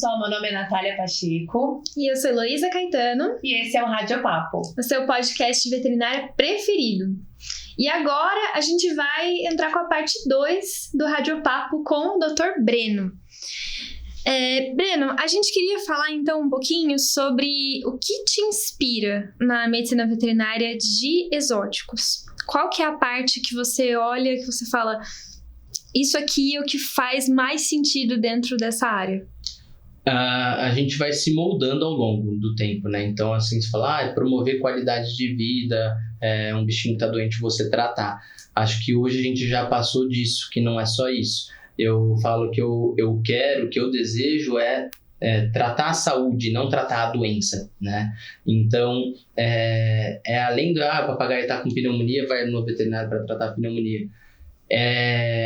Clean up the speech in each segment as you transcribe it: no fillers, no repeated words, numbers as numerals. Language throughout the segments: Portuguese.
pessoal, meu nome é Natália Pacheco. E eu sou Heloísa Caetano. E esse é o Radiopapo, o seu podcast de veterinária preferido. E agora a gente vai entrar com a parte 2 do Radiopapo com o Dr. Breno. Breno, a gente queria falar então um pouquinho sobre o que te inspira na medicina veterinária de exóticos. Qual que é a parte que você olha, que você fala, isso aqui é o que faz mais sentido dentro dessa área? A gente vai se moldando ao longo do tempo, né? Então, assim, você fala, promover qualidade de vida, um bichinho que tá doente, você tratar. Acho que hoje a gente já passou disso, que não é só isso. Eu falo que eu quero, que eu desejo tratar a saúde, não tratar a doença, né? Então, além do, o papagaio tá com pneumonia, vai no veterinário para tratar a pneumonia.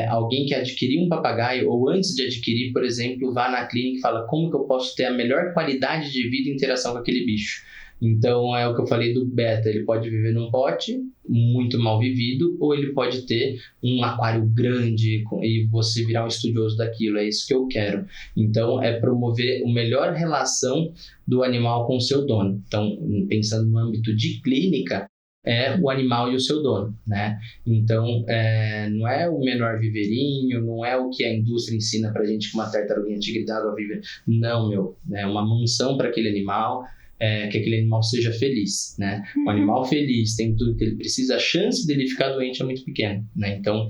Alguém que adquirir um papagaio, ou antes de adquirir, por exemplo, vá na clínica e fala como que eu posso ter a melhor qualidade de vida e interação com aquele bicho. Então, é o que eu falei do beta, ele pode viver num pote muito mal vivido, ou ele pode ter um aquário grande e você virar um estudioso daquilo, é isso que eu quero. Então, é promover a melhor relação do animal com o seu dono. Então, pensando no âmbito de clínica, é o animal e o seu dono, né? Então, não é o menor viveirinho, não é o que a indústria ensina pra gente que uma tartaruguinha tigre d'água vive. Não, é uma mansão para aquele animal, que aquele animal seja feliz, né? O animal feliz tem tudo que ele precisa, a chance dele ficar doente é muito pequena, né? Então,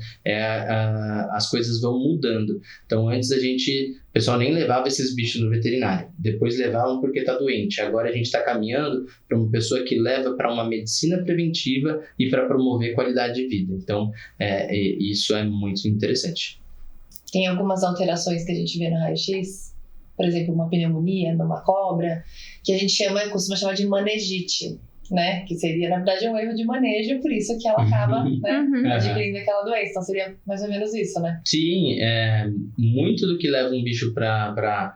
as coisas vão mudando. Então, antes o pessoal nem levava esses bichos no veterinário, depois levavam porque está doente. Agora a gente está caminhando para uma pessoa que leva para uma medicina preventiva e para promover qualidade de vida. Então, isso é muito interessante. Tem algumas alterações que a gente vê no raio-x, por exemplo, uma pneumonia numa cobra, que a gente costuma chamar de manejite, né? Que seria, na verdade, um erro de manejo, por isso que ela acaba adquirindo aquela doença. Então, seria mais ou menos isso, né? Sim, muito do que leva um bicho para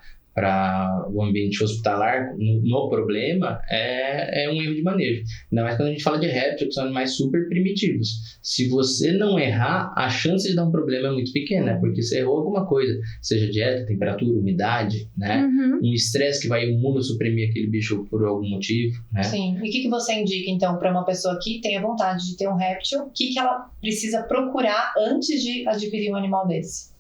o ambiente hospitalar, no problema, é um erro de manejo. Ainda mais quando a gente fala de répteis, que são animais super primitivos. Se você não errar, a chance de dar um problema é muito pequena, porque você errou alguma coisa, seja dieta, temperatura, umidade, né? Um estresse que vai imunossuprimir aquele bicho por algum motivo, né? Sim. E o que você indica, então, para uma pessoa que tenha vontade de ter um réptil, o que ela precisa procurar antes de adquirir um animal desse?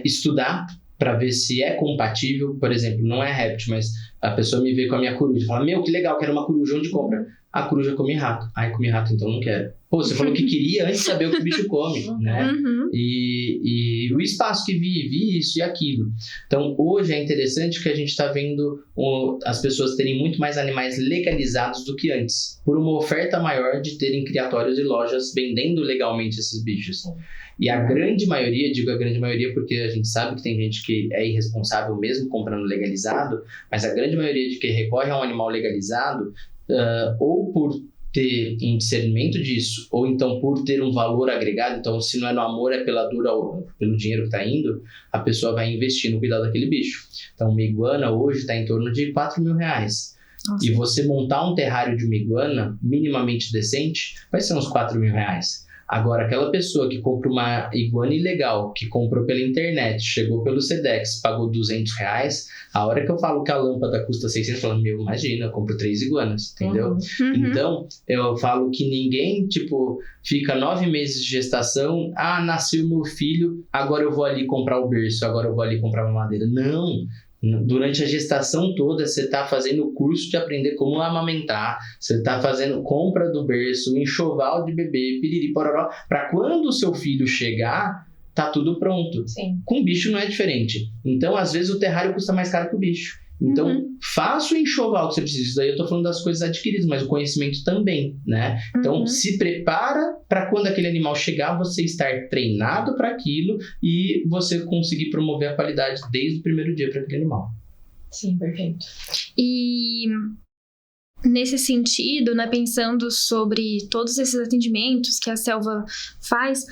Estudar, para ver se é compatível. Por exemplo, não é réptil, mas a pessoa me vê com a minha coruja, fala, que legal, quero uma coruja, onde compra? A coruja come rato. Come rato, então não quero. Você falou que queria antes de saber o que o bicho come, né? E o espaço que vive, isso e aquilo. Então, hoje é interessante que a gente está vendo as pessoas terem muito mais animais legalizados do que antes, por uma oferta maior de terem criatórios e lojas vendendo legalmente esses bichos. E a grande maioria, digo a grande maioria porque a gente sabe que tem gente que é irresponsável mesmo comprando legalizado, mas a grande maioria de que recorre a um animal legalizado, ou por ter um discernimento disso, ou então por ter um valor agregado, então se não é no amor, é pela dor, pelo dinheiro que está indo, a pessoa vai investir no cuidado daquele bicho. Então uma iguana hoje está em torno de R$4.000. Nossa. E você montar um terrário de uma iguana minimamente decente, vai ser uns R$4.000. Agora, aquela pessoa que compra uma iguana ilegal, que comprou pela internet, chegou pelo Sedex, pagou R$200, a hora que eu falo que a lâmpada custa 600, eu falo, imagina, eu compro 3 iguanas, entendeu? Então, eu falo que ninguém, fica 9 meses de gestação, nasceu meu filho, agora eu vou ali comprar o berço, agora eu vou ali comprar uma madeira. Não! Durante a gestação toda, você está fazendo o curso de aprender como amamentar, você está fazendo compra do berço, enxoval de bebê, piriri, pororó, para quando o seu filho chegar, tá tudo pronto. Sim. Com bicho não é diferente. Então, às vezes, o terrário custa mais caro que o bicho. Então, faça o enxoval que você precisa. Isso daí eu tô falando das coisas adquiridas, mas o conhecimento também, né? Então, se prepara para quando aquele animal chegar, você estar treinado para aquilo e você conseguir promover a qualidade desde o primeiro dia para aquele animal. Sim, perfeito. E nesse sentido, né, pensando sobre todos esses atendimentos que a Selva faz,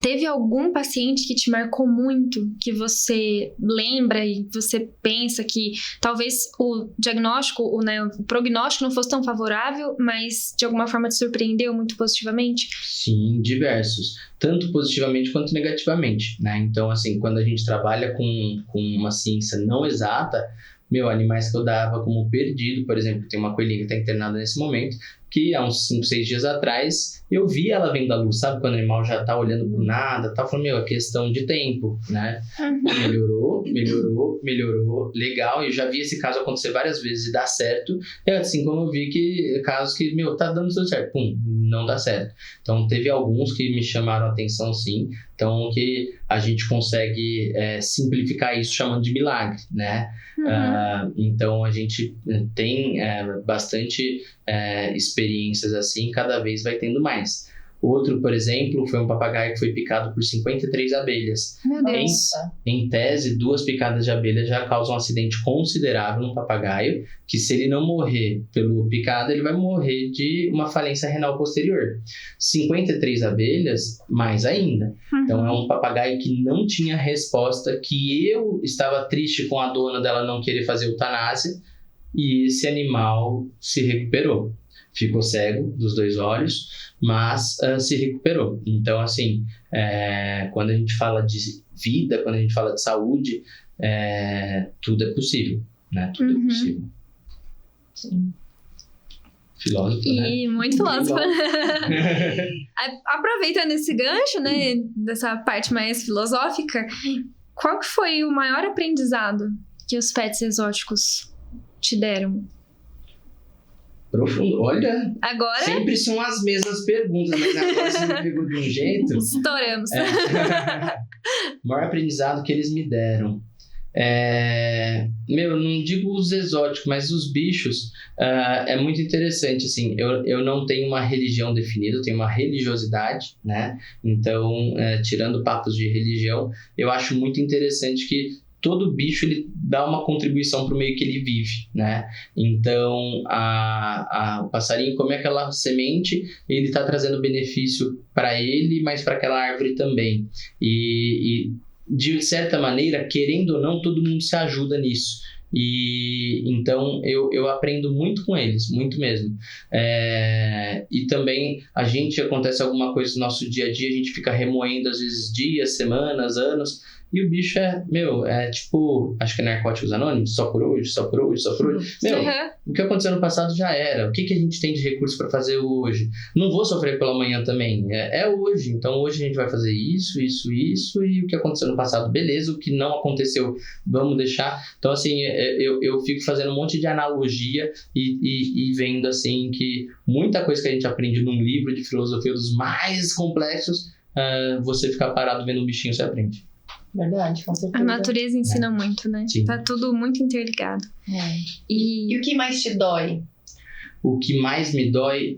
teve algum paciente que te marcou muito, que você lembra e você pensa que talvez o diagnóstico, né, o prognóstico não fosse tão favorável, mas de alguma forma te surpreendeu muito positivamente? Sim, diversos. Tanto positivamente quanto negativamente, né? Então, assim, quando a gente trabalha com uma ciência não exata, animais que eu dava como perdido, por exemplo, tem uma coelhinha que está internada nesse momento, que há uns 5, 6 dias atrás, eu vi ela vendo a luz, sabe? Quando o animal já tá olhando pro nada, tá falando, é questão de tempo, né? Melhorou, legal, e eu já vi esse caso acontecer várias vezes e dar certo, assim como eu vi que casos que, tá dando tudo certo, não dá certo. Então, teve alguns que me chamaram a atenção, sim, então que a gente consegue simplificar isso chamando de milagre, né? Então, a gente tem bastante experiências assim, cada vez vai tendo mais. Outro, por exemplo, foi um papagaio que foi picado por 53 abelhas. Meu Deus. Em tese, 2 picadas de abelha já causam um acidente considerável no papagaio, que se ele não morrer pelo picado, ele vai morrer de uma falência renal posterior. 53 abelhas, mais ainda. Então, é um papagaio que não tinha resposta, que eu estava triste com a dona dela não querer fazer eutanásia, e esse animal se recuperou. Ficou cego dos 2 olhos, mas se recuperou. Então, assim, quando a gente fala de vida, quando a gente fala de saúde, tudo é possível, né? Tudo é possível. Sim. Filósofo, e né? muito filósofo. Aproveitando esse gancho, né, dessa parte mais filosófica, qual que foi o maior aprendizado que os pets exóticos te deram? Profundo. Olha, agora sempre são as mesmas perguntas, mas agora você me pegou de um jeito. Estouramos. O maior aprendizado que eles me deram. Não digo os exóticos, mas os bichos, é muito interessante, assim, eu não tenho uma religião definida, eu tenho uma religiosidade, né? Então, tirando papos de religião, eu acho muito interessante que todo bicho ele dá uma contribuição para o meio que ele vive, né? Então, o passarinho come aquela semente, ele está trazendo benefício para ele, mas para aquela árvore também. E de certa maneira, querendo ou não, todo mundo se ajuda nisso. E então eu aprendo muito com eles, muito mesmo. E também acontece alguma coisa no nosso dia a dia, a gente fica remoendo às vezes dias, semanas, anos. E o bicho tipo, acho que é Narcóticos Anônimos, só por hoje. O que aconteceu no passado já era. O que a gente tem de recurso para fazer hoje? Não vou sofrer pela manhã também. É hoje. Então hoje a gente vai fazer isso. E o que aconteceu no passado, beleza. O que não aconteceu, vamos deixar. Então, assim, eu fico fazendo um monte de analogia e vendo, assim, que muita coisa que a gente aprende num livro de filosofia dos mais complexos, você ficar parado vendo um bichinho, você aprende. Verdade, com certeza. A natureza ensina muito, né? Sim. Tá tudo muito interligado. E o que mais te dói? O que mais me dói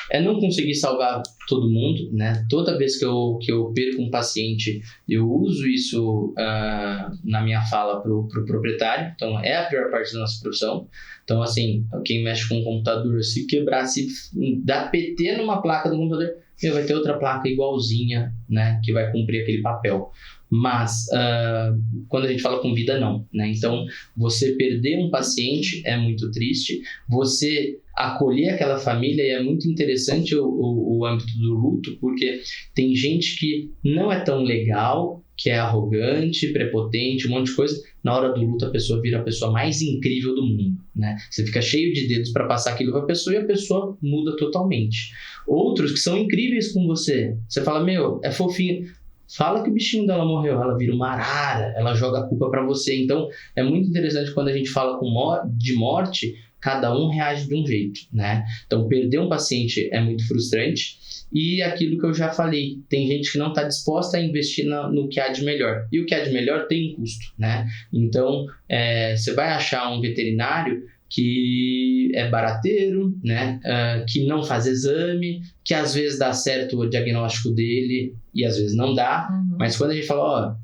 é não conseguir salvar todo mundo, né? Toda vez que eu perco um paciente, eu uso isso na minha fala pro proprietário. Então, é a pior parte da nossa profissão. Então, assim, quem mexe com o computador, se quebrar, se dar PT numa placa do computador, vai ter outra placa igualzinha, né? Que vai cumprir aquele papel. Mas, quando a gente fala com vida, não, né? Então, você perder um paciente é muito triste. Você acolher aquela família, e é muito interessante o âmbito do luto, porque tem gente que não é tão legal, que é arrogante, prepotente, um monte de coisa. Na hora do luto, a pessoa vira a pessoa mais incrível do mundo, né? Você fica cheio de dedos para passar aquilo para a pessoa e a pessoa muda totalmente. Outros que são incríveis com você, você fala, é fofinho. Fala que o bichinho dela morreu, ela vira uma arara, ela joga a culpa para você. Então, é muito interessante quando a gente fala de morte, cada um reage de um jeito, né? Então, perder um paciente é muito frustrante. E aquilo que eu já falei, tem gente que não está disposta a investir no que há de melhor. E o que há de melhor tem um custo, né? Então, você vai achar um veterinário que é barateiro, né? Que não faz exame, que às vezes dá certo o diagnóstico dele e às vezes não dá. Mas quando a gente fala,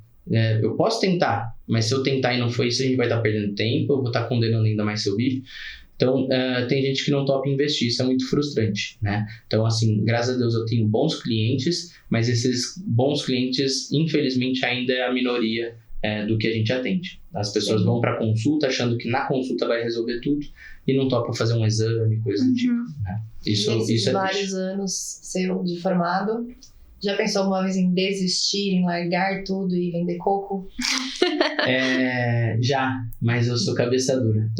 eu posso tentar, mas se eu tentar e não for isso, a gente vai estar perdendo tempo, eu vou estar condenando ainda mais seu bicho. Então, tem gente que não topa investir, isso é muito frustrante, né? Então, assim, graças a Deus eu tenho bons clientes, mas esses bons clientes, infelizmente, ainda é a minoria do que a gente atende. As pessoas vão para consulta achando que na consulta vai resolver tudo e não topa fazer um exame, coisa do tipo, né? Isso é vários triste. anos seu de formado, já pensou alguma vez em desistir, em largar tudo e vender coco? Já, mas eu sou cabeça dura.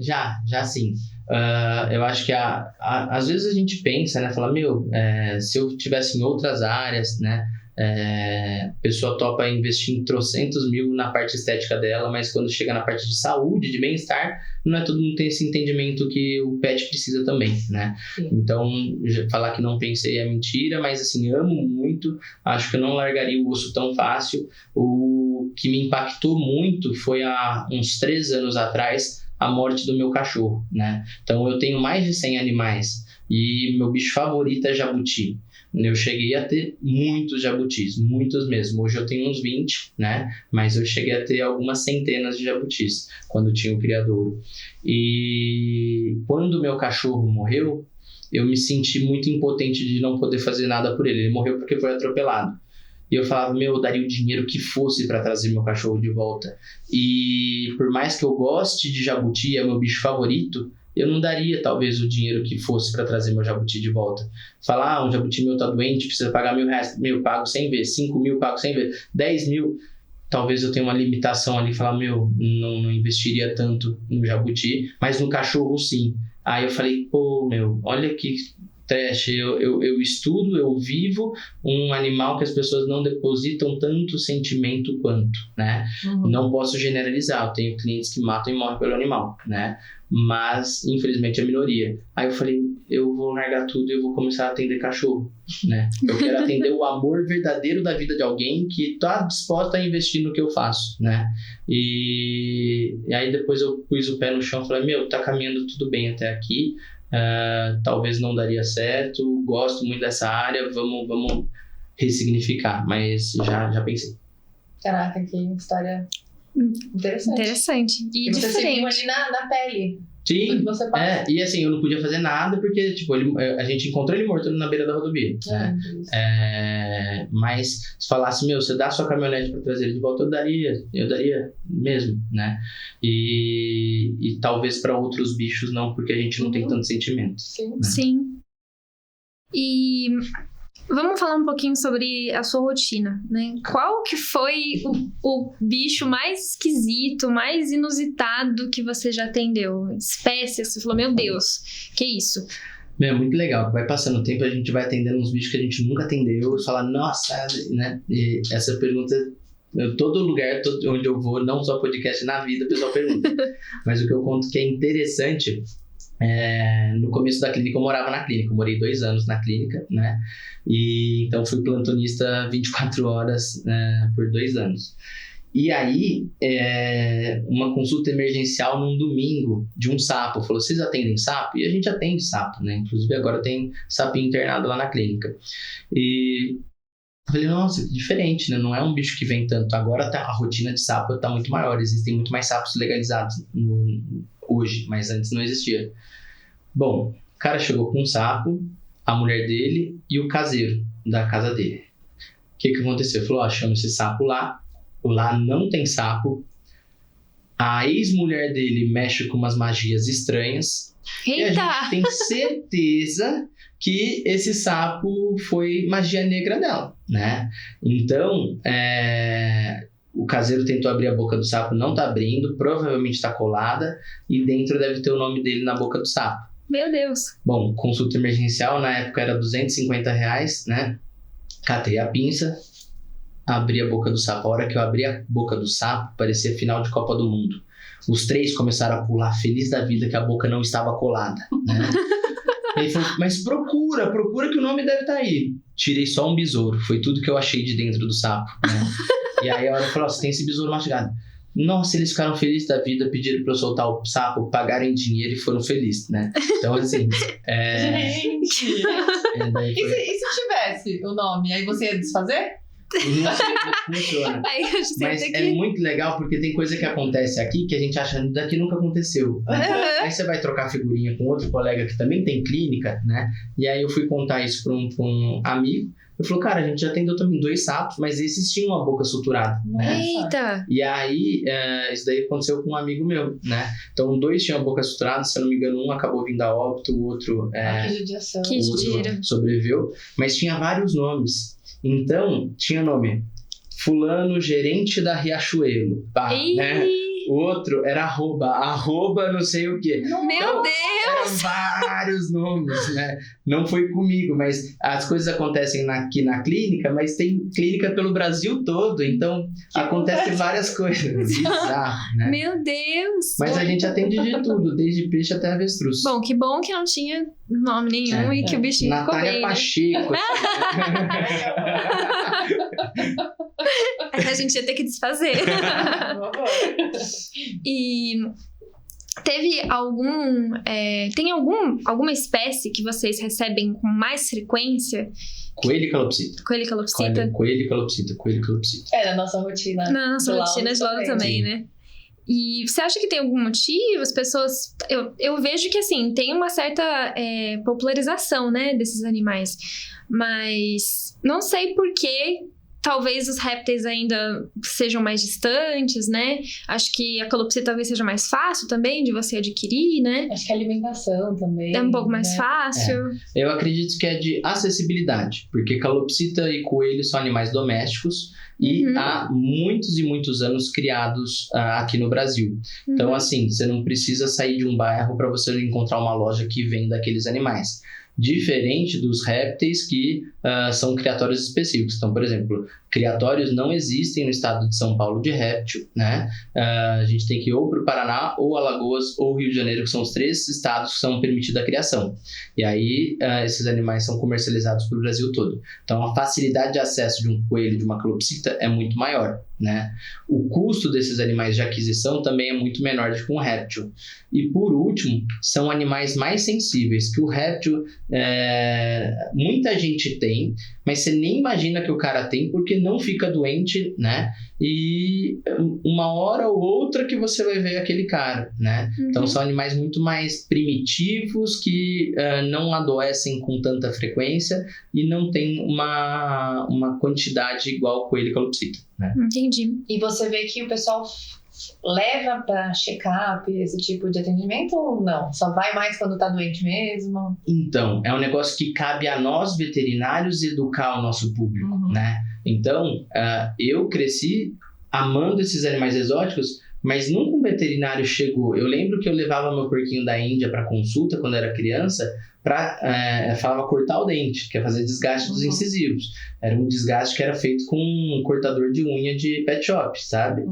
Já sim. Eu acho que às vezes a gente pensa, né? Fala, se eu tivesse em outras áreas, né? A pessoa topa investir em trocentos mil na parte estética dela, mas quando chega na parte de saúde, de bem-estar, não é todo mundo tem esse entendimento que o pet precisa também, né? Sim. Então, falar que não pensei é mentira, mas assim, amo muito, acho que eu não largaria o osso tão fácil. O que me impactou muito foi há uns 3 anos atrás, a morte do meu cachorro, né? Então, eu tenho mais de 100 animais e meu bicho favorito é jabuti. Eu cheguei a ter muitos jabutis, muitos mesmo. Hoje eu tenho uns 20, né? Mas eu cheguei a ter algumas centenas de jabutis quando tinha o criadouro. E quando meu cachorro morreu, eu me senti muito impotente de não poder fazer nada por ele. Ele morreu porque foi atropelado. E eu falava, eu daria o dinheiro que fosse para trazer meu cachorro de volta. E por mais que eu goste de jabuti, é meu bicho favorito, eu não daria, talvez, o dinheiro que fosse para trazer meu jabuti de volta. Falar, um jabuti meu tá doente, precisa pagar R$1.000. Pago 100 vezes. 5 mil, pago 100 vezes. 10 mil, talvez eu tenha uma limitação ali. Falar, não investiria tanto no jabuti, mas no cachorro, sim. Aí eu falei, olha que trash. Eu estudo, eu vivo um animal que as pessoas não depositam tanto sentimento quanto, né? Não posso generalizar. Eu tenho clientes que matam e morrem pelo animal, né? Mas, infelizmente, é a minoria. Aí eu falei, eu vou largar tudo e eu vou começar a atender cachorro, né? Eu quero atender o amor verdadeiro da vida de alguém que está disposta a investir no que eu faço, né? E aí depois eu pus o pé no chão e falei, tá caminhando tudo bem até aqui. Talvez não daria certo, gosto muito dessa área, vamos ressignificar, mas já pensei. Caraca, que história interessante. E você diferente. Se viu ali na pele. Sim, que você passa. E assim, eu não podia fazer nada porque, tipo, a gente encontrou ele morto na beira da rodovia, né? Mas se falasse, você dá sua caminhonete pra trazer ele de volta, eu daria mesmo, né? E talvez pra outros bichos não, porque a gente não tem tanto sentimento. Sim. Né? Sim. E vamos falar um pouquinho sobre a sua rotina, né? Qual que foi o bicho mais esquisito, mais inusitado que você já atendeu? Espécie, você falou, meu Deus, que isso? Muito legal. Vai passando o tempo, a gente vai atendendo uns bichos que a gente nunca atendeu e fala, nossa, né? E essa pergunta, todo lugar, onde eu vou, não só podcast, na vida, o pessoal pergunta. Mas o que eu conto que é interessante... no começo da clínica, eu morava na clínica, eu morei 2 anos na clínica, né? E então fui plantonista 24 horas por 2 anos. E aí, uma consulta emergencial num domingo de um sapo, falou, vocês atendem sapo? E a gente atende sapo, né? Inclusive agora tem sapinho internado lá na clínica. E eu falei, nossa, que diferente, né? Não é um bicho que vem tanto. Agora a rotina de sapo tá muito maior, existem muito mais sapos legalizados hoje, mas antes não existia. Bom, o cara chegou com um sapo, a mulher dele e o caseiro da casa dele. O que aconteceu? Falou, chama esse sapo lá não tem sapo, a ex-mulher dele mexe com umas magias estranhas. Eita! E a gente tem certeza que esse sapo foi magia negra dela, né? Então, o caseiro tentou abrir a boca do sapo, não tá abrindo, provavelmente tá colada, e dentro deve ter o nome dele na boca do sapo. Meu Deus! Bom, consulta emergencial, na época era R$250, né? Catei a pinça, abri a boca do sapo. A hora que eu abri a boca do sapo, parecia final de Copa do Mundo. Os 3 começaram a pular, feliz da vida que a boca não estava colada, né? Ele falou, mas procura que o nome deve estar aí. Tirei só um besouro, foi tudo que eu achei de dentro do sapo, né? E aí a hora falou, você tem esse besouro mastigado. Nossa, eles ficaram felizes da vida, pediram pra eu soltar o sapo, pagarem dinheiro e foram felizes, né? Então, assim... Gente! E se tivesse o nome, aí você ia desfazer? Não sei como funciona. Aí a gente Mas senta é aqui. muito legal porque tem coisa que acontece aqui que a gente acha que daqui nunca aconteceu. Né? Uhum. Aí você vai trocar figurinha com outro colega que também tem clínica, né? E aí eu fui contar isso pra um amigo. Eu falei, cara, a gente já atendeu também 2 sapos, mas esses tinham a boca suturada, né? Eita! E aí, isso daí aconteceu com um amigo meu, né? Então, 2 tinham a boca suturada, se eu não me engano, um acabou vindo a óbito, o outro, Que judiação. Que o outro gira. sobreviveu. Mas tinha vários nomes. Então, tinha nome fulano, gerente da Riachuelo, pá, né? O outro era arroba não sei o quê. Meu Então, Deus! eram vários nomes, né? Não foi comigo, mas as coisas acontecem aqui na clínica, mas tem clínica pelo Brasil todo, então acontecem várias coisas. Bizarro, né? Meu Deus! Mas a gente atende de tudo, desde peixe até avestruz. Bom, que bom que não tinha nome nenhum e que o bichinho ficou Natália bem, né? Pacheco. A gente ia ter que desfazer. E teve alguma espécie que vocês recebem com mais frequência? Coelho e calopsita. Coelho e calopsita? Coelho e calopsita, coelho e calopsita. É, na nossa rotina. Na nossa do rotina de laudo também, né? E você acha que tem algum motivo? As pessoas... Eu vejo que, assim, tem uma certa popularização, né, desses animais. Mas não sei por que talvez os répteis ainda sejam mais distantes, né? Acho que a calopsita talvez seja mais fácil também de você adquirir, né? Acho que a alimentação também. É um pouco mais né? fácil. Eu acredito que é de acessibilidade, porque calopsita e coelho são animais domésticos e há muitos e muitos anos criados aqui no Brasil. Então, assim, você não precisa sair de um bairro para você encontrar uma loja que venda aqueles animais. Diferente dos répteis que são criatórios específicos. Então, por exemplo, criatórios não existem no estado de São Paulo de réptil, né? A gente tem que ir ou para o Paraná, ou Alagoas, ou Rio de Janeiro, que são os 3 estados que são permitidos a criação. E aí, esses animais são comercializados pelo Brasil todo. Então, a facilidade de acesso de um coelho, de uma calopsita, é muito maior, né? O custo desses animais de aquisição também é muito menor do que um réptil. E, por último, são animais mais sensíveis, que o réptil, muita gente tem, mas você nem imagina que o cara tem, porque não fica doente, né? E uma hora ou outra que você vai ver aquele cara, né? Então são animais muito mais primitivos, que não adoecem com tanta frequência e não tem uma quantidade igual coelho e calopsita, né? Entendi. E você vê que o pessoal leva pra check-up esse tipo de atendimento ou não? Só vai mais quando tá doente mesmo? Então, é um negócio que cabe a nós veterinários educar o nosso público, né? Então, eu cresci amando esses animais exóticos, mas nunca um veterinário chegou. Eu lembro que eu levava meu porquinho da Índia para consulta quando era criança, falava cortar o dente, que é fazer desgaste dos incisivos. Era um desgaste que era feito com um cortador de unha de pet shop, sabe?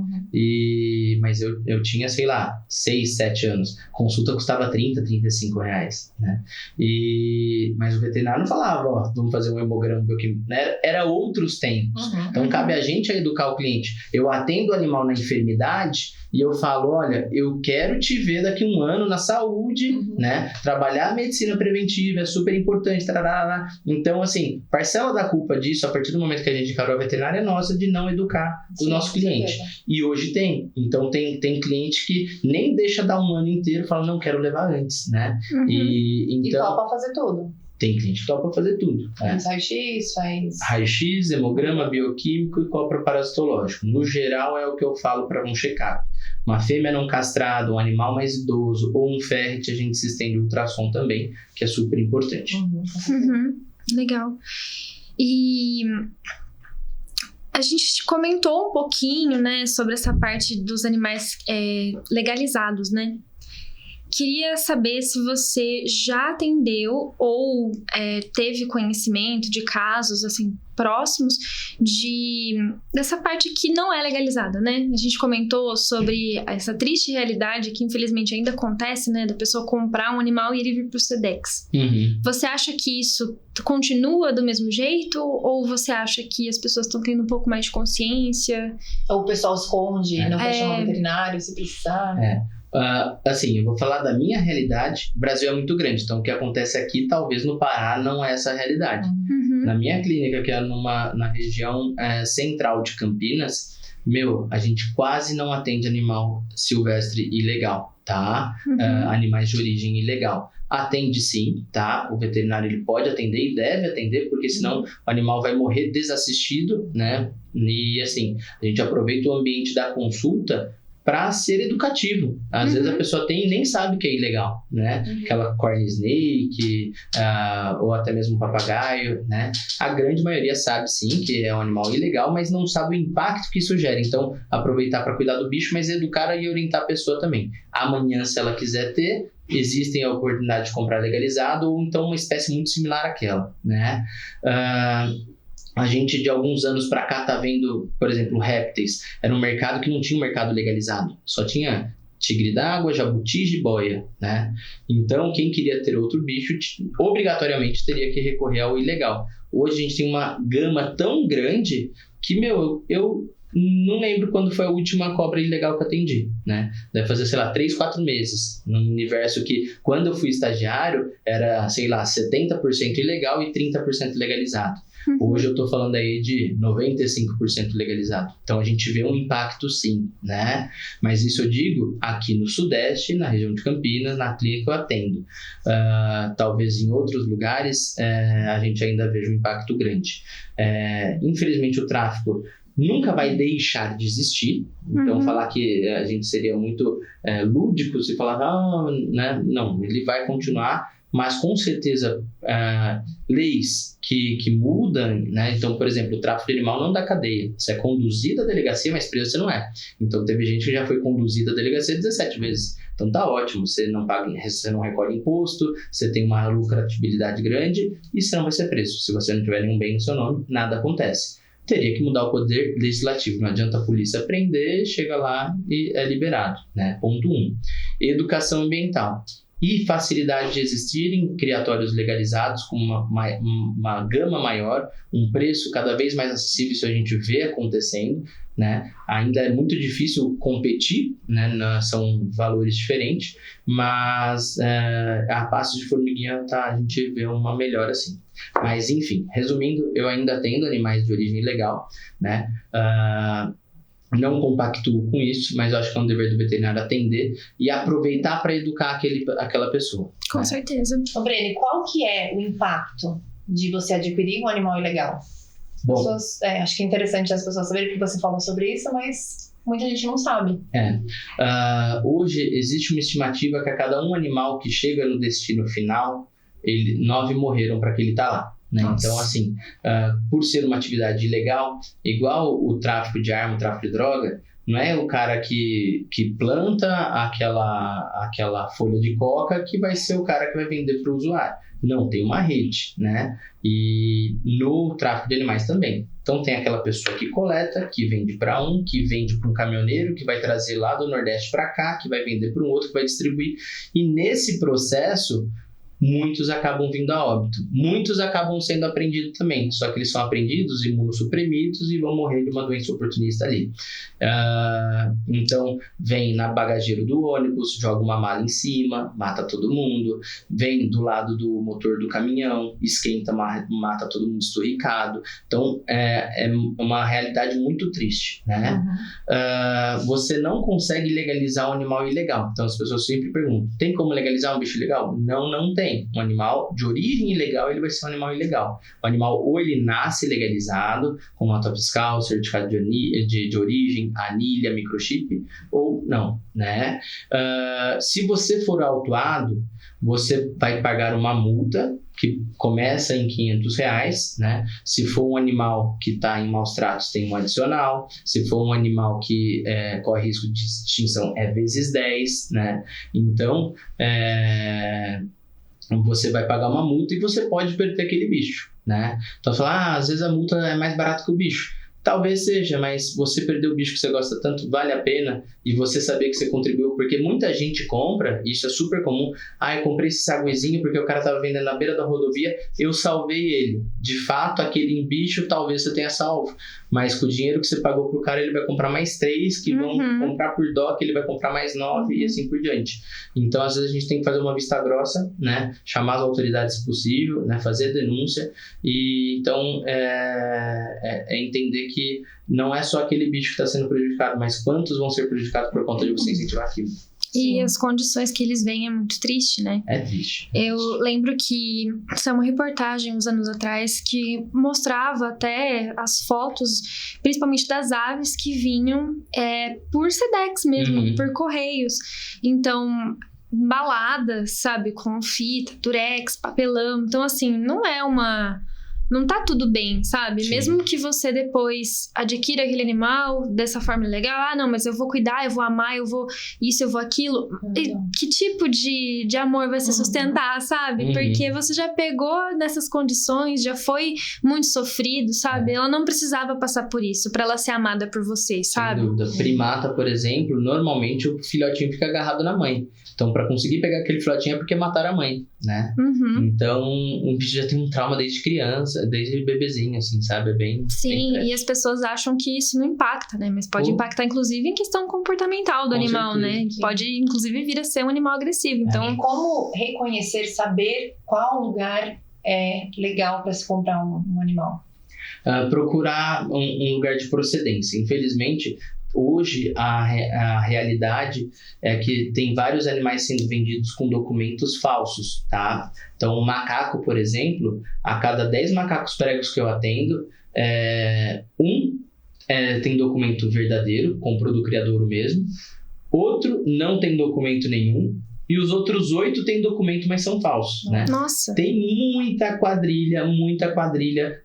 Mas eu tinha, sei lá, 6, 7 anos. Consulta custava 30, 35 reais, né? Mas o veterinário não falava, ó, vamos fazer um hemograma bioquímico. Era outros tempos. Então cabe a gente a educar o cliente. Eu atendo o animal na enfermidade e eu falo, olha, eu quero te ver daqui 1 ano na saúde, né? Trabalhar a medicina preventiva é super importante. Tarará. Então, assim, parcela da culpa disso, a partir do momento que a gente encarou a veterinária, é nossa de não educar o nosso cliente. E hoje tem. Então, tem cliente que nem deixa dar 1 ano inteiro e fala, não, quero levar antes, né? E Então, topa fazer tudo. tem cliente que topa fazer tudo. Faz raio-x, faz... Raio-x, hemograma bioquímico e copro parasitológico. No geral, é o que eu falo para um check-up. Uma fêmea não castrada, um animal mais idoso ou um ferret, a gente se estende ultrassom também, que é super importante. Legal. E a gente comentou um pouquinho, né, sobre essa parte dos animais legalizados, né? Queria saber se você já atendeu ou teve conhecimento de casos, assim, próximos dessa parte que não é legalizada, né? A gente comentou sobre essa triste realidade que infelizmente ainda acontece, né? Da pessoa comprar um animal e ele vir pro Sedex. Você acha que isso continua do mesmo jeito? Ou você acha que as pessoas estão tendo um pouco mais de consciência? Ou o pessoal esconde, não quer chamar o veterinário se precisar. Assim, eu vou falar da minha realidade. O Brasil é muito grande, então o que acontece aqui, talvez no Pará, não é essa a realidade. Na minha clínica, que é na região central de Campinas, a gente quase não atende animal silvestre ilegal, tá? Animais de origem ilegal. Atende sim, tá? O veterinário ele pode atender e deve atender, porque senão o animal vai morrer desassistido, né? E assim, a gente aproveita o ambiente da consulta para ser educativo. Às vezes a pessoa tem e nem sabe que é ilegal, né? Aquela corn snake, ou até mesmo papagaio, né? A grande maioria sabe sim que é um animal ilegal, mas não sabe o impacto que isso gera. Então, aproveitar para cuidar do bicho, mas educar e orientar a pessoa também. Amanhã, se ela quiser ter, existem a oportunidade de comprar legalizado ou então uma espécie muito similar àquela, né? A gente, de alguns anos para cá, tá vendo, por exemplo, répteis. Era um mercado que não tinha um mercado legalizado. Só tinha tigre d'água, jabuti e jiboia, né? Então, quem queria ter outro bicho, obrigatoriamente teria que recorrer ao ilegal. Hoje a gente tem uma gama tão grande que, eu não lembro quando foi a última cobra ilegal que eu atendi, né? Deve fazer, 3, 4 meses. Num universo que, quando eu fui estagiário, era, 70% ilegal e 30% legalizado. Hoje eu tô falando aí de 95% legalizado. Então a gente vê um impacto sim, né? Mas isso eu digo aqui no Sudeste, na região de Campinas, na clínica eu atendo. Talvez em outros lugares a gente ainda veja um impacto grande. Infelizmente o tráfico nunca vai deixar de existir. Então falar que a gente seria muito lúdico se falar, né? Não, ele vai continuar. Mas com certeza leis que mudam, né? Então, por exemplo, o tráfico de animal não dá cadeia. Você é conduzido à delegacia, mas preso você não é. Então teve gente que já foi conduzida à delegacia 17 vezes. Então tá ótimo, você não paga, você não recolhe imposto, você tem uma lucratividade grande e você não vai ser preso. Se você não tiver nenhum bem no seu nome, nada acontece. Teria que mudar o poder legislativo. Não adianta a polícia prender, chega lá e é liberado, né? Ponto 1. Educação ambiental. E facilidade de existir em criatórios legalizados com uma gama maior, um preço cada vez mais acessível, isso a gente vê acontecendo, né? Ainda é muito difícil competir, né? São valores diferentes, mas a passos de formiguinha a gente vê uma melhora assim. Mas enfim, resumindo, eu ainda atendo animais de origem ilegal, né? Não compactuo com isso, mas eu acho que é um dever do veterinário atender e aproveitar para educar aquela pessoa. Com certeza. Ô, Breno, qual que é o impacto de você adquirir um animal ilegal? Acho que é interessante as pessoas saberem que você falou sobre isso, mas muita gente não sabe. Hoje existe uma estimativa que a cada um animal que chega no destino final, 9 morreram para que ele tá lá. Né? Então, assim, por ser uma atividade ilegal, igual o tráfico de arma, o tráfico de droga, não é o cara que planta aquela folha de coca que vai ser o cara que vai vender para o usuário. Não, tem uma rede, né? E no tráfico de animais também. Então, tem aquela pessoa que coleta, que vende para que vende para um caminhoneiro, que vai trazer lá do Nordeste para cá, que vai vender para um outro, que vai distribuir. E nesse processo, muitos acabam vindo a óbito. Muitos acabam sendo apreendidos também, só que eles são apreendidos, imunossuprimidos e vão morrer de uma doença oportunista ali. Então, vem na bagageiro do ônibus, joga uma mala em cima, mata todo mundo, vem do lado do motor do caminhão, esquenta, mata todo mundo esturricado. Então, é uma realidade muito triste, né? Você não consegue legalizar um animal ilegal. Então, as pessoas sempre perguntam, tem como legalizar um bicho ilegal? Não tem. Um animal de origem ilegal, ele vai ser um animal ilegal. O animal ou ele nasce legalizado, com nota fiscal, certificado de origem, anilha, microchip, ou não, né? Se você for autuado, você vai pagar uma multa que começa em R$500, né? Se for um animal que está em maus tratos, tem um adicional. Se for um animal que corre risco de extinção, é vezes 10, né? Então, você vai pagar uma multa e você pode perder aquele bicho, né? Então, falar, às vezes a multa é mais barata que o bicho. Talvez seja, mas você perder o bicho que você gosta tanto, vale a pena, e você saber que você contribuiu porque muita gente compra, isso é super comum, eu comprei esse saguezinho porque o cara tava vendendo na beira da rodovia, eu salvei ele. De fato, aquele bicho talvez você tenha salvo, mas com o dinheiro que você pagou pro cara, ele vai comprar mais 3, que vão comprar por dó, que ele vai comprar mais 9 e assim por diante. Então, às vezes a gente tem que fazer uma vista grossa, né? Chamar as autoridades se possível, né? Fazer denúncia e então entender que não é só aquele bicho que está sendo prejudicado, mas quantos vão ser prejudicados por conta de você incentivar aquilo. E as condições que eles veem é muito triste, né? É triste. Eu lembro que saiu uma reportagem uns anos atrás que mostrava até as fotos, principalmente das aves que vinham por Sedex mesmo, por correios. Então, embaladas, sabe? Com fita, durex, papelão. Então, assim, não tá tudo bem, sabe? Sim. Mesmo que você depois adquira aquele animal dessa forma legal, não, mas eu vou cuidar, eu vou amar, eu vou isso, eu vou aquilo. E que tipo de amor vai se sustentar, sabe? Porque você já pegou nessas condições, já foi muito sofrido, sabe? Ela não precisava passar por isso pra ela ser amada por você, sabe? Sem dúvida. Primata, por exemplo, normalmente o filhotinho fica agarrado na mãe. Então, pra conseguir pegar aquele filhotinho é porque mataram a mãe, né? Então, o bicho já tem um trauma desde criança, desde bebezinho, assim, sabe? É bem... Sim, bem e as pessoas acham que isso não impacta, né? Mas pode impactar, inclusive, em questão comportamental do animal, certeza. né? Pode, inclusive, vir a ser um animal agressivo. Então, E como reconhecer, saber qual lugar é legal para se comprar um animal? Procurar um lugar de procedência. Infelizmente, hoje a realidade é que tem vários animais sendo vendidos com documentos falsos, tá? Então, um macaco, por exemplo, a cada 10 macacos pregos que eu atendo, tem documento verdadeiro, comprou do criadouro mesmo, outro não tem documento nenhum, e os outros 8 têm documento, mas são falsos, né? nossa. Tem muita quadrilha,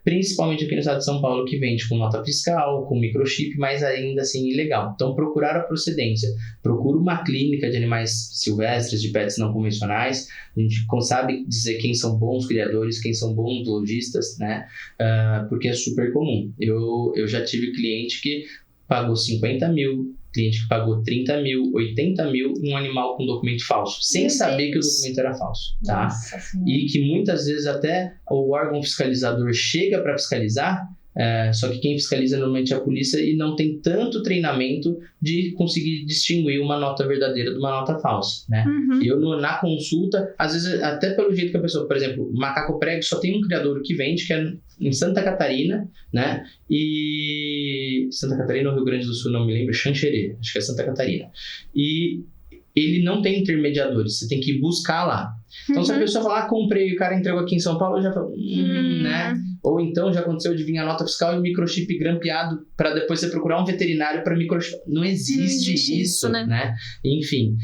principalmente aqui no estado de São Paulo, que vende com nota fiscal, com microchip, mas ainda assim ilegal. Então, procurar a procedência. Procura uma clínica de animais silvestres, de pets não convencionais. A gente sabe dizer quem são bons criadores, quem são bons lojistas, né? Porque é super comum. Eu já tive cliente que pagou 50 mil, cliente que pagou 30 mil, 80 mil em um animal com documento falso, sem saber que o documento era falso, tá? Nossa Senhora. E que muitas vezes até o órgão fiscalizador chega para fiscalizar, só que quem fiscaliza normalmente é a polícia e não tem tanto treinamento de conseguir distinguir uma nota verdadeira de uma nota falsa, né? Eu na consulta, às vezes até pelo jeito que a pessoa, por exemplo, macaco prego só tem um criador que vende, que é em Santa Catarina, né? E Santa Catarina ou Rio Grande do Sul, não me lembro, Xanxerê, acho que é Santa Catarina. E ele não tem intermediadores, você tem que ir buscar lá. Então, se a pessoa falar, comprei e o cara entregou aqui em São Paulo, eu já falo, né? Ou então já aconteceu de vir a nota fiscal e o microchip grampeado para depois você procurar um veterinário para microchip. Não existe isso, né? Enfim,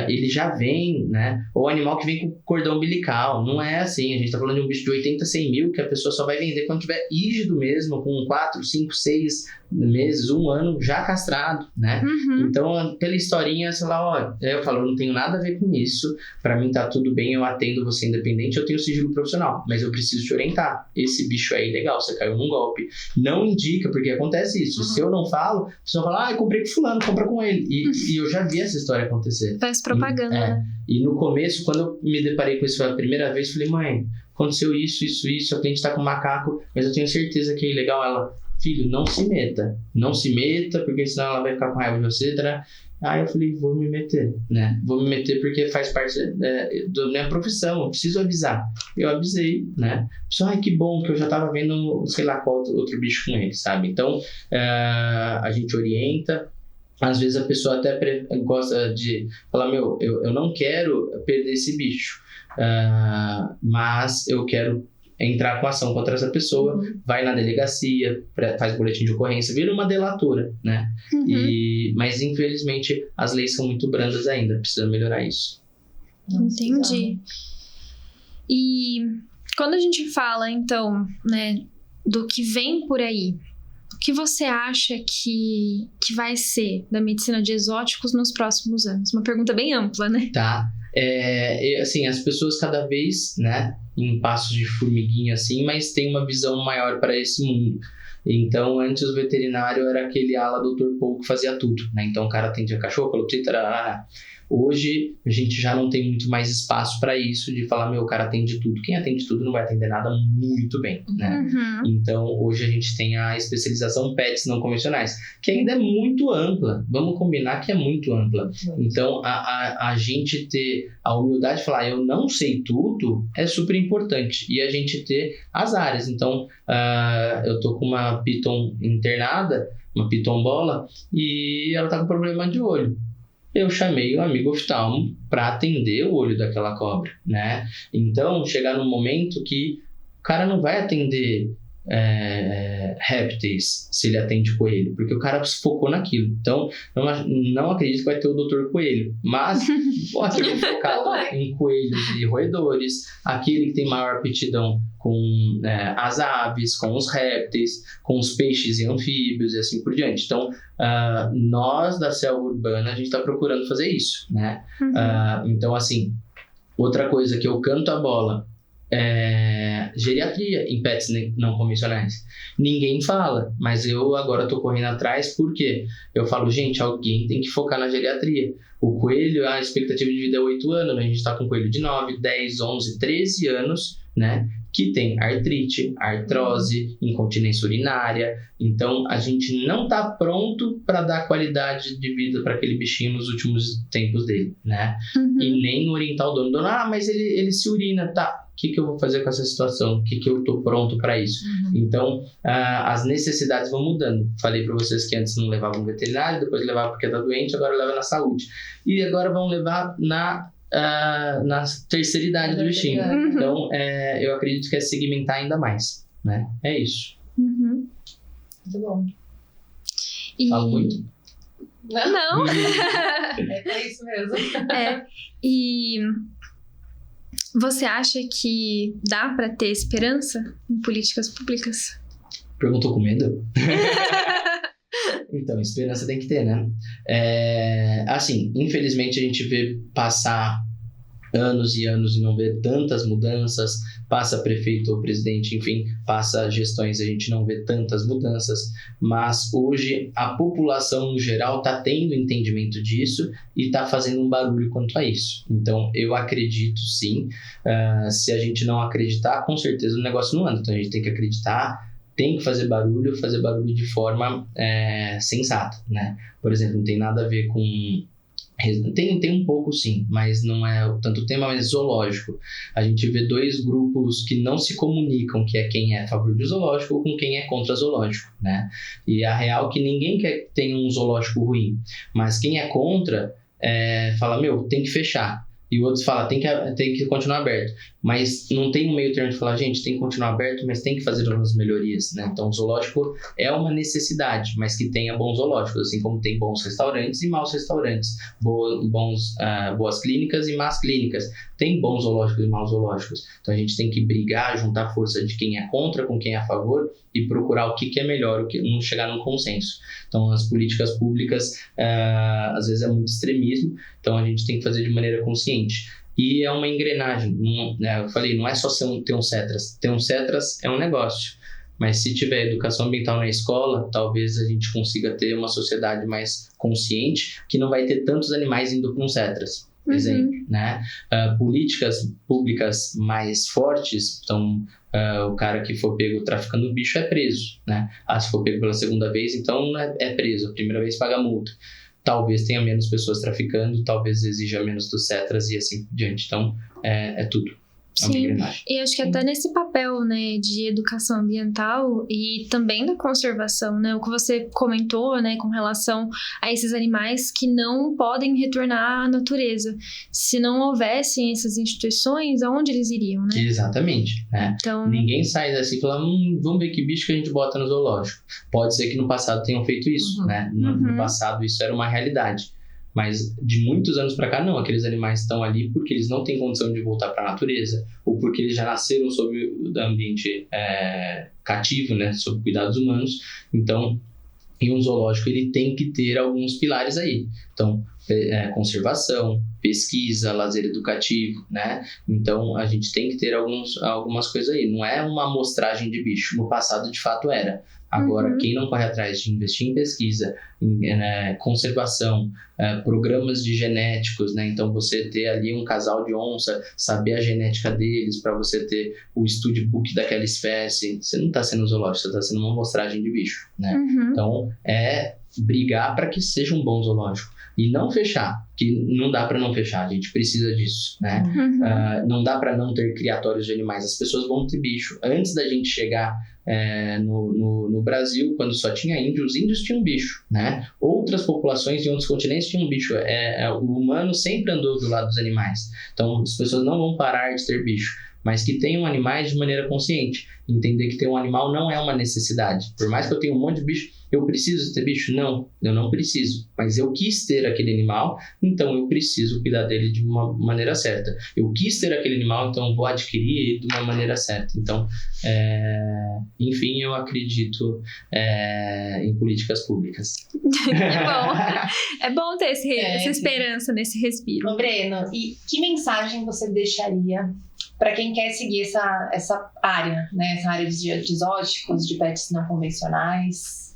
ele já vem, né? Ou animal que vem com cordão umbilical. Não é assim. A gente tá falando de um bicho de 80, 100 mil que a pessoa só vai vender quando tiver rígido mesmo, com 4, 5, 6 meses, 1 ano, já castrado, né? Então, pela historinha, sei lá, eu falo, eu não tenho nada a ver com isso. Para mim tá tudo bem, eu atendo você independente, eu tenho sigilo profissional, mas eu preciso te orientar. Esse bicho é ilegal, você caiu num golpe. Não indica, porque acontece isso. Se eu não falo, a pessoa fala, eu comprei com fulano, compra com ele. E eu já vi essa história acontecer. Faz propaganda, né? E no começo, quando eu me deparei com isso pela primeira vez, falei, mãe, aconteceu isso, a cliente tá com macaco, mas eu tenho certeza que é ilegal. Ela, filho, não se meta, porque senão ela vai ficar com raiva de você, tá? Aí eu falei, vou me meter, né? Vou me meter porque faz parte da minha profissão, eu preciso avisar. Eu avisei, né? Só, que bom que eu já tava vendo, sei lá qual outro bicho com ele, sabe? Então, a gente orienta. Às vezes a pessoa até gosta de falar, eu não quero perder esse bicho, mas eu quero entrar com ação contra essa pessoa, vai na delegacia, faz boletim de ocorrência, vira uma delatora, né? Mas infelizmente as leis são muito brandas ainda, precisa melhorar isso. Entendi. E quando a gente fala, então, né, do que vem por aí, o que você acha que vai ser da medicina de exóticos nos próximos anos? Uma pergunta bem ampla, né? Tá. Assim, as pessoas cada vez, né, em passos de formiguinha assim, mas tem uma visão maior para esse mundo. Então, antes o veterinário era aquele ala Dr. Paul que fazia tudo, né? Então, o cara atendia cachorro, calopsita. Hoje, a gente já não tem muito mais espaço para isso, de falar, o cara atende tudo. Quem atende tudo não vai atender nada muito bem, né? Então, hoje a gente tem a especialização pets não convencionais, que ainda é muito ampla. Vamos combinar que é muito ampla. Então, a gente ter a humildade de falar, eu não sei tudo, é super importante. E a gente ter as áreas. Então, eu tô com uma piton internada, uma piton bola, e ela tá com problema de olho. Eu chamei o amigo oftalmo para atender o olho daquela cobra, né? Então, chegar num momento que o cara não vai atender répteis se ele atende coelho, porque o cara se focou naquilo. Então, não acredito que vai ter o Dr. Coelho, mas aquele focado em coelhos e roedores, aquele que tem maior aptidão com as aves, com os répteis, com os peixes e anfíbios e assim por diante. Então, nós da selva urbana, a gente está procurando fazer isso, né? Então, assim, outra coisa que eu canto a bola geriatria em pets não convencionais. Ninguém fala, mas eu agora estou correndo atrás porque eu falo, gente, alguém tem que focar na geriatria. O coelho, a expectativa de vida é 8 anos, mas a gente está com um coelho de 9, 10, 11, 13 anos, né? Que tem artrite, artrose, incontinência urinária. Então, a gente não está pronto para dar qualidade de vida para aquele bichinho nos últimos tempos dele, né? E nem orientar o dono, mas ele se urina, tá? O que eu vou fazer com essa situação? O que eu estou pronto para isso? Então, as necessidades vão mudando. Falei para vocês que antes não levavam no veterinário, depois levava porque tá doente, agora leva na saúde. E agora vão levar na terceira idade do bichinho. Então, eu acredito que é segmentar ainda mais, né? É isso. Muito bom. Falo muito? Não. É isso mesmo. E você acha que dá para ter esperança em políticas públicas? Perguntou com medo? Então, esperança tem que ter, né? Assim, infelizmente a gente vê passar anos e anos e não vê tantas mudanças, passa prefeito ou presidente, enfim, passa gestões e a gente não vê tantas mudanças, mas hoje a população no geral está tendo entendimento disso e está fazendo um barulho quanto a isso. Então, eu acredito sim, se a gente não acreditar, com certeza o negócio não anda, então a gente tem que acreditar, tem que fazer barulho de forma sensata, né? Por exemplo, não tem nada a ver com... Tem um pouco sim, mas não é tanto tema, mas zoológico. A gente vê 2 grupos que não se comunicam, que é quem é a favor do zoológico ou com quem é contra zoológico, né? E a real é que ninguém quer que tenha um zoológico ruim, mas quem é contra fala, tem que fechar. E o outro fala, tem que continuar aberto. Mas não tem um meio termo de falar, gente, tem que continuar aberto, mas tem que fazer algumas melhorias, né? Então, o zoológico é uma necessidade, mas que tenha bons zoológicos, assim como tem bons restaurantes e maus restaurantes, boas clínicas e más clínicas. Tem bons zoológicos e maus zoológicos. Então, a gente tem que brigar, juntar a força de quem é contra com quem é a favor e procurar o que é melhor, não chegar num consenso. Então, as políticas públicas, às vezes é muito extremismo, então a gente tem que fazer de maneira consciente. E é uma engrenagem, eu falei, não é só ter um CETRAS. Ter um CETRAS é um negócio, mas se tiver educação ambiental na escola, talvez a gente consiga ter uma sociedade mais consciente, que não vai ter tantos animais indo para um CETRAS. Exemplo, né? Políticas públicas mais fortes, então o cara que for pego traficando bicho é preso, né? Se for pego pela segunda vez, então é preso, a primeira vez paga multa. Talvez tenha menos pessoas traficando, talvez exija menos dos CETRAS e assim por diante. Então, é tudo. Sim, e acho que até nesse papel, né, de educação ambiental e também da conservação, né, o que você comentou, né, com relação a esses animais que não podem retornar à natureza. Se não houvessem essas instituições, aonde eles iriam, né? Exatamente, né? Então... Ninguém sai daqui e fala, vamos ver que bicho que a gente bota no zoológico. Pode ser que no passado tenham feito isso, né? No passado isso era uma realidade. Mas de muitos anos para cá, não. Aqueles animais estão ali porque eles não têm condição de voltar para a natureza ou porque eles já nasceram sob o ambiente cativo, né, sob cuidados humanos. Então, em um zoológico, ele tem que ter alguns pilares aí. Então, conservação, pesquisa, lazer educativo, né? Então, a gente tem que ter algumas coisas aí. Não é uma amostragem de bicho. No passado, de fato, era. Agora, quem não corre atrás de investir em pesquisa, em conservação, programas de genéticos, né? Então, você ter ali um casal de onça, saber a genética deles, para você ter o studbook daquela espécie, você não está sendo zoológico, você está sendo uma amostragem de bicho, né? Então, é brigar para que seja um bom zoológico. E não fechar, que não dá para não fechar, a gente precisa disso, né? Não dá para não ter criatórios de animais, as pessoas vão ter bicho. Antes da gente chegar no Brasil, quando só tinha índio, os índios tinham bicho, né? Outras populações de outros continentes tinham bicho. O humano sempre andou do lado dos animais. Então, as pessoas não vão parar de ter bicho, mas que tenham animais de maneira consciente. Entender que ter um animal não é uma necessidade. Por mais que eu tenha um monte de bicho, eu preciso ter bicho? Não, eu não preciso. Mas eu quis ter aquele animal, então eu preciso cuidar dele de uma maneira certa. Eu quis ter aquele animal, então eu vou adquirir ele de uma maneira certa. Então, enfim, eu acredito em políticas públicas. É bom ter essa esperança nesse respiro. Ô, Breno, e que mensagem você deixaria para quem quer seguir essa área, né? Essa área de exóticos, de pets não convencionais?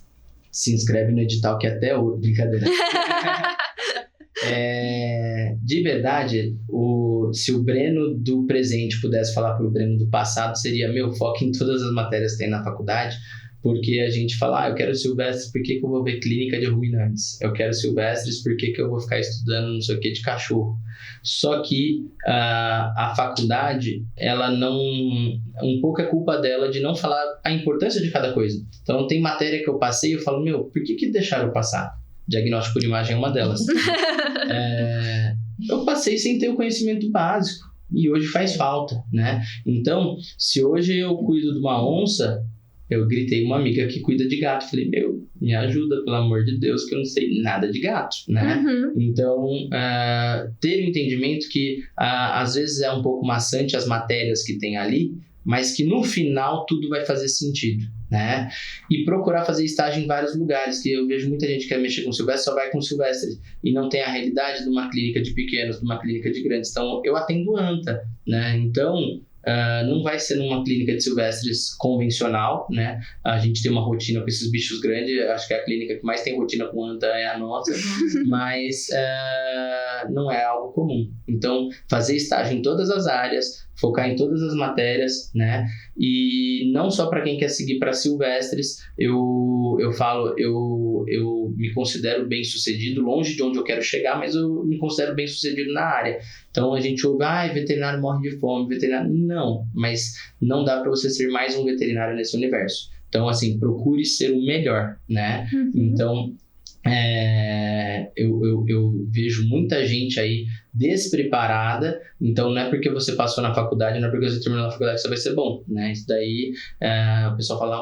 Se inscreve no edital que até hoje... Brincadeira. De verdade, se o Breno do presente pudesse falar para o Breno do passado, seria: meu, foco em todas as matérias que tem na faculdade, porque a gente fala, eu quero silvestres, por que eu vou ver clínica de ruminantes? Eu quero silvestres, por que eu vou ficar estudando não sei o que de cachorro? Só que a faculdade, ela não... Um pouco é culpa dela de não falar a importância de cada coisa. Então, tem matéria que eu passei e eu falo, meu, por que deixaram eu passar? Diagnóstico por imagem é uma delas. Eu passei sem ter o conhecimento básico e hoje faz falta, né? Então, se hoje eu cuido de uma onça, eu gritei uma amiga que cuida de gato. Falei, meu, me ajuda, pelo amor de Deus, que eu não sei nada de gato, né? Então, ter o entendimento que às vezes é um pouco maçante as matérias que tem ali, mas que no final tudo vai fazer sentido, né? E procurar fazer estágio em vários lugares, que eu vejo muita gente que quer mexer com silvestre, só vai com silvestre, e não tem a realidade de uma clínica de pequenos, de uma clínica de grandes. Então, eu atendo anta, né? Então... não vai ser numa clínica de silvestres convencional, né? A gente tem uma rotina com esses bichos grandes, acho que a clínica que mais tem rotina com anta é a nossa, mas não é algo comum. Então, fazer estágio em todas as áreas, focar em todas as matérias, né? E não só para quem quer seguir para silvestres, eu falo, eu me considero bem sucedido, longe de onde eu quero chegar, mas eu me considero bem sucedido na área. Então a gente ouve, veterinário morre de fome, veterinário... Não, mas não dá para você ser mais um veterinário nesse universo. Então, assim, procure ser o melhor, né? Então, eu vejo muita gente aí despreparada, então não é porque você passou na faculdade, não é porque você terminou na faculdade que você vai ser bom, né? Isso daí, o pessoal fala,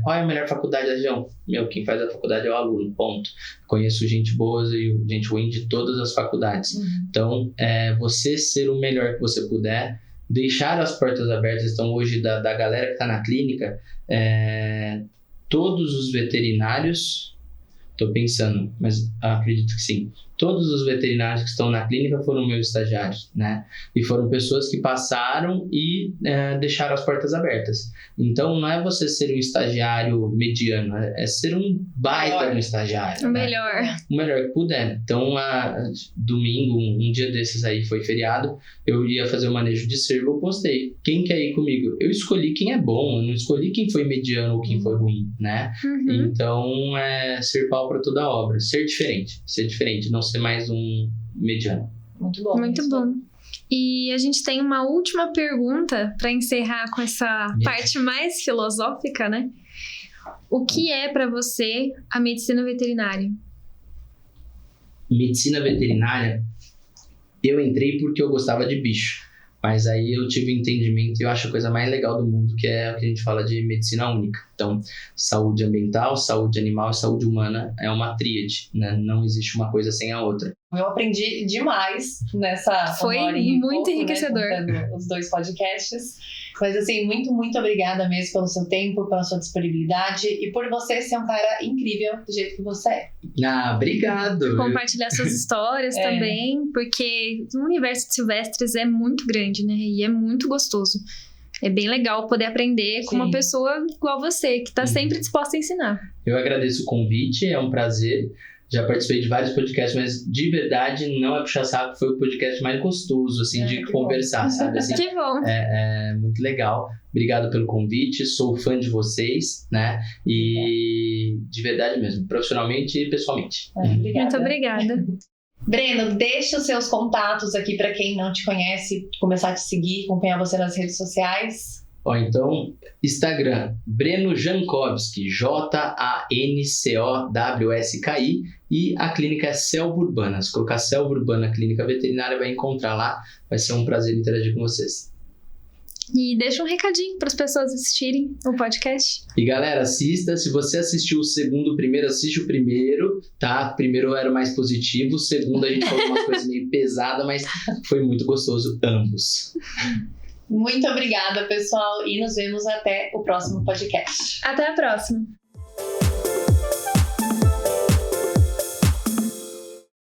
qual é a melhor faculdade da região? Meu, quem faz a faculdade é o aluno, ponto. Conheço gente boa e gente ruim de todas as faculdades. Então, você ser o melhor que você puder, deixar as portas abertas. Então, hoje, da galera que está na clínica, todos os veterinários... Estou pensando, mas acredito que sim. Todos os veterinários que estão na clínica foram meus estagiários, né? E foram pessoas que passaram e deixaram as portas abertas. Então, não é você ser um estagiário mediano, é ser um baita no estagiário. O né? melhor. O melhor que puder. Então, domingo, um dia desses aí, foi feriado, eu ia fazer o manejo de cervo, eu postei. Quem quer ir comigo? Eu escolhi quem é bom, eu não escolhi quem foi mediano ou quem foi ruim, né? Então, ser pau para toda a obra. Ser diferente, não ser mais um mediano. Muito bom. Muito bom. E a gente tem uma última pergunta para encerrar com essa parte mais filosófica, né? O que é para você a medicina veterinária? Medicina veterinária, eu entrei porque eu gostava de bicho. Mas aí eu tive entendimento e eu acho a coisa mais legal do mundo, que é o que a gente fala de medicina única. Então, saúde ambiental, saúde animal e saúde humana é uma tríade, né? Não existe uma coisa sem a outra. Eu aprendi demais nessa Foi muito enriquecedor. Né, os 2 podcasts. Mas assim, muito, muito obrigada mesmo pelo seu tempo, pela sua disponibilidade e por você ser um cara incrível do jeito que você é. Obrigado. Compartilhar suas histórias também, porque o universo de Silvestres é muito grande, né? E é muito gostoso. É bem legal poder aprender com uma pessoa igual você, que tá sempre disposta a ensinar. Eu agradeço o convite, é um prazer. Já participei de vários podcasts, mas de verdade, não é puxar saco, foi o podcast mais gostoso, assim, de conversar, sabe? Assim, que bom. É muito legal. Obrigado pelo convite, sou fã de vocês, né? E de verdade mesmo, profissionalmente e pessoalmente. Obrigada. Muito obrigada. Breno, deixa os seus contatos aqui para quem não te conhece, começar a te seguir, acompanhar você nas redes sociais. Ó, então, Instagram, Breno Jankowski, JANCOWSKI, e a clínica é Selva Urbana. Se colocar Selva Urbana Clínica Veterinária, vai encontrar lá. Vai ser um prazer interagir com vocês. E deixa um recadinho para as pessoas assistirem o podcast. E galera, assista. Se você assistiu o segundo, o primeiro, assiste o primeiro, tá? O primeiro era o mais positivo, o segundo a gente falou uma coisa meio pesada, mas foi muito gostoso, ambos. Muito obrigada, pessoal, e nos vemos até o próximo podcast. Até a próxima.